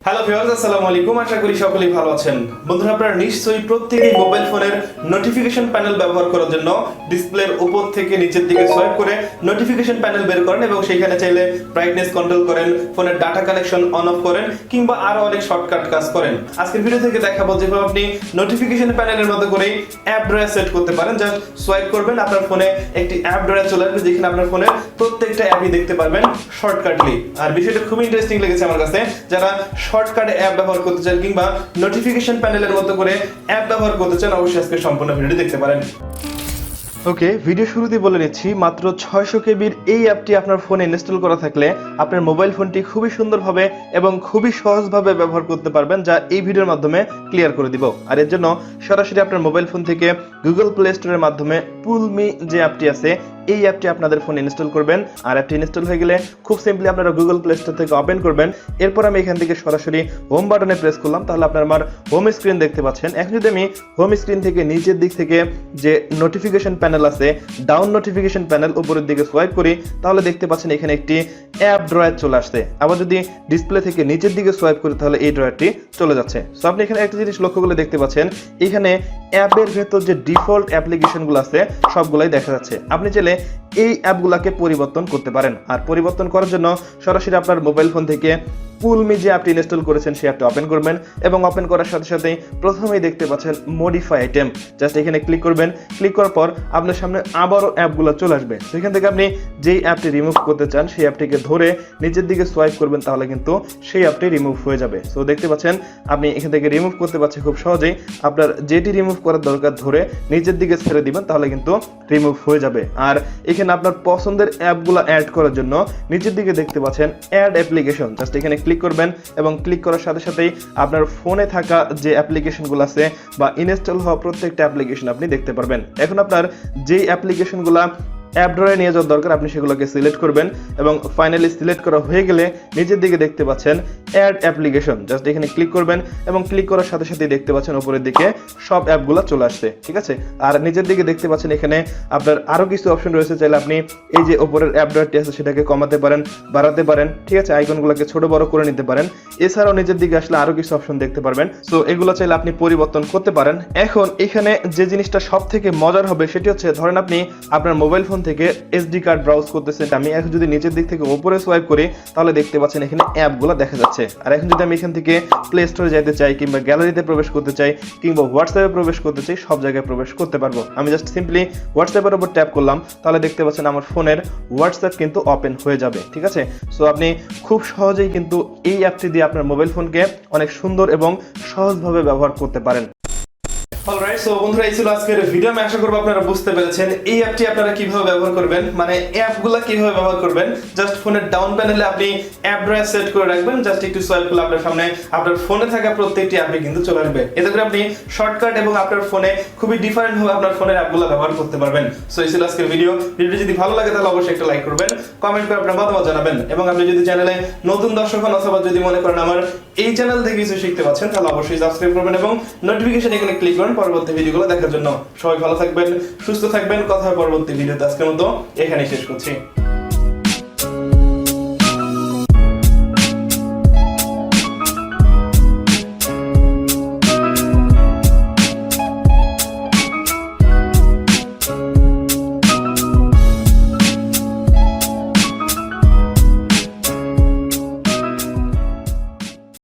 Hello viewers, আসসালামু আলাইকুম। আশা করি সকলেই ভালো আছেন। বন্ধুরা, আপনারা নিশ্চয়ই প্রত্যেকই মোবাইল ফোনের নোটিফিকেশন প্যানেল ব্যবহার করার জন্য ডিসপ্লের উপর থেকে নিচের দিকে সোয়াইপ করে নোটিফিকেশন প্যানেল বের করেন এবং সেখানে চাইলে ব্রাইটনেস কন্ট্রোল করেন, ফোনের ডাটা কানেকশন অন অফ করেন কিংবা আরো অনেক শর্টকাট কাজ করেন। আজকের ভিডিও থেকে দেখাবো যেভাবে আপনি নোটিফিকেশন প্যানেলের মতো করেই অ্যাপ ড্রয়ার সেট করতে পারেন। জাস্ট সোয়াইপ করবেন, আপনার ফোনে একটি অ্যাপ ড্রয়ার চলে আসবে যেখানে আপনার ফোনের প্রত্যেকটা অ্যাপই দেখতে পারবেন শর্টকাটলি। আর বিষয়টা খুবই ইন্টারেস্টিং লেগেছে আমার কাছে। যারা শর্টকাটে অ্যাপ ব্যবহার করতে চান কিংবা নোটিফিকেশন প্যানেলের মতো করে অ্যাপ ব্যবহার করতে চান, অবশ্যই আজকে সম্পূর্ণ ভিডিওটি দেখতে পারেন। ওকে, ভিডিও শুরুতেই বলে নিচ্ছি, মাত্র 600 কেবির এই অ্যাপটি আপনার ফোনে ইনস্টল করা থাকলে আপনার মোবাইল ফোনটি খুবই সুন্দরভাবে এবং খুবই সহজভাবে ব্যবহার করতে পারবেন, যা এই ভিডিওর মাধ্যমে ক্লিয়ার করে দিব। আর এর জন্য সরাসরি আপনার মোবাইল ফোন থেকে গুগল প্লে স্টোরের মাধ্যমে পুলমি যে অ্যাপটি আছে এই অ্যাপটি আপনাদের ফোনে ইনস্টল করবেন। আর অ্যাপটি ইনস্টল হয়ে গেলে খুব সিম্পলি আপনারা গুগল প্লে স্টোর থেকে ওপেন করবেন। এরপর আমি এখান থেকে সরাসরি হোম বাটনে প্রেস করলাম, তাহলে আপনার আমার হোম স্ক্রিন দেখতে পাচ্ছেন। এখন যদি আমি হোম স্ক্রিন থেকে নিচের দিক থেকে যে নোটিফিকেশন প্যানেল আছে, ডাউন নোটিফিকেশন প্যানেল উপরের দিকে সোয়াইপ করি, তাহলে দেখতে পাচ্ছেন এখানে একটি অ্যাপ ড্রয়ার চলে আসছে। আবার যদি ডিসপ্লে থেকে নিচের দিকে সোয়াইপ করি তাহলে এই ড্রয়ারটি চলে যাচ্ছে। সো আপনি এখানে একটা জিনিস লক্ষ্য করলে দেখতে পাচ্ছেন এখানে অ্যাপের ভেতর যে ডিফল্ট অ্যাপ্লিকেশনগুলো আছে সবগুলাই দেখা যাচ্ছে। আপনি চাইলে এই অ্যাপগুলোকে পরিবর্তন করতে পারেন। আর পরিবর্তন করার জন্য সরাসরি আপনার মোবাইল ফোন থেকে পুলমি যে অ্যাপটি ইনস্টল করেছেন সেই অ্যাপটি ওপেন করবেন এবং ওপেন করার সাথে সাথেই প্রথমেই দেখতে পাচ্ছেন মডিফাই আইটেম। জাস্ট এখানে ক্লিক করবেন। ক্লিক করার পর আপনার সামনে আবারও অ্যাপগুলো চলে আসবে। সেখান থেকে আপনি যেই অ্যাপটি রিমুভ করতে চান সেই অ্যাপটিকে ধরে নিচের দিকে সোয়াইপ করবেন, তাহলে কিন্তু সেই অ্যাপটি রিমুভ হয়ে যাবে। সো দেখতে পাচ্ছেন আপনি এখান থেকে রিমুভ করতে পারছেন খুব সহজেই। আপনার যেটি রিমুভ করার দরকার ধরে নিচের দিকে ছেড়ে দিবেন, তাহলে কিন্তু রিমুভ হয়ে যাবে। আর এখানে আপনার পছন্দের অ্যাপগুলো অ্যাড করার জন্য নিচের দিকে দেখতে পাচ্ছেন অ্যাড অ্যাপ্লিকেশন। জাস্ট এখানে ক্লিক করবেন এবং ক্লিক করার সাথে সাথেই আপনার ফোনে থাকা যে অ্যাপ্লিকেশনগুলো আছে বা ইনস্টল হওয়া প্রত্যেকটা অ্যাপ্লিকেশন আপনি দেখতে পারবেন। এখন আপনার যেই অ্যাপ্লিকেশনগুলো অ্যাপ ড্রয়ারে নিয়ে যাওয়ার দরকার আপনি সেগুলোকে সিলেক্ট করবেন এবং ফাইনালি সিলেক্ট করা হয়ে গেলে নিচের দিকে দেখতে পাচ্ছেন অ্যাড অ্যাপ্লিকেশন। জাস্ট এখানে ক্লিক করবেন এবং ক্লিক করার সাথে সাথে দেখতে পাচ্ছেন উপরের দিকে সব অ্যাপগুলো চলে আসছে। ঠিক আছে, আর নিচের দিকে দেখতে পাচ্ছেন এখানে আপনার আরো কিছু অপশন রয়েছে। চাইলে আপনি এই যে উপরের অ্যাপ ড্রয়ারটি আছে সেটাকে কমাতে পারেন, বাড়াতে পারেন। ঠিক আছে, আইকনগুলোকে ছোট বড় করে নিতে পারেন। এছাড়াও নিচের দিকে আসলে আরো কিছু অপশন দেখতে পারবেন। সো এগুলো চাইলে আপনি পরিবর্তন করতে পারেন। এখন এখানে যে জিনিসটা সব থেকে মজার হবে সেটি হচ্ছে, ধরেন আপনি আপনার মোবাইল ফোন থেকে এসডি কার্ড ব্রাউজ করতেছেন। আমি এখন যদি নিচের দিক থেকে উপরে সোয়াইপ করি তাহলে দেখতে পাচ্ছেন এখানে অ্যাপগুলো দেখা যাচ্ছে। আর এখন যদি আমি এখান থেকে প্লে স্টোরে যেতে চাই কিংবা গ্যালারিতে প্রবেশ করতে চাই কিংবা হোয়াটসঅ্যাপে প্রবেশ করতে চাই, সব জায়গায় প্রবেশ করতে পারবো। আমি জাস্ট সিম্পলি হোয়াটসঅ্যাপের উপর ট্যাপ করলাম, তাহলে দেখতে পাচ্ছেন আমার ফোনের হোয়াটসঅ্যাপ কিন্তু ওপেন হয়ে যাবে। ঠিক আছে, সো আপনি খুব সহজেই কিন্তু এই অ্যাপটি দিয়ে আপনার মোবাইল ফোনকে অনেক সুন্দর এবং সহজভাবে ব্যবহার করতে পারেন। অলরাইট, সো বন্ধুরা, এই ছিল আজকের ভিডিও। আমি আশা করব আপনারা বুঝতে পেরেছেন এই অ্যাপটি আপনারা কিভাবে ব্যবহার করবেন, মানে অ্যাপগুলো কিভাবে ব্যবহার করবেন। জাস্ট ফোনের ডাউন প্যানেলে আপনি অ্যাপ ড্রয়ার সেট করে রাখবেন। জাস্ট একটু সোয়াইপ করলে আপনার সামনে আপনার ফোনে থাকা প্রত্যেকটি অ্যাপই কিন্তু চলে আসবে। এতে করে আপনি শর্টকাট এবং আপনার ফোনে খুবই ডিফারেন্ট ভাবে আপনার ফোনের অ্যাপগুলো ব্যবহার করতে পারবেন। সো এই ছিল আজকের ভিডিও। ভিডিওটি যদি ভালো লাগে তাহলে অবশ্যই একটা লাইক করবেন, কমেন্ট করে আপনার মতামত জানাবেন এবং আপনি যদি চ্যানেলে নতুন দর্শক হন অথবা যদি মনে করেন আমার এই চ্যানেল থেকে কিছু শিখতে পাচ্ছেন, তাহলে অবশ্যই সাবস্ক্রাইব করবেন এবং নোটিফিকেশন এখানে ক্লিক করুন পরবর্তী ভিডিওগুলো দেখার জন্য। সবাই ভালো থাকবেন, সুস্থ থাকবেন। কথা হবে পরবর্তী ভিডিওতে। আজকের মতো এখানেই শেষ করছি।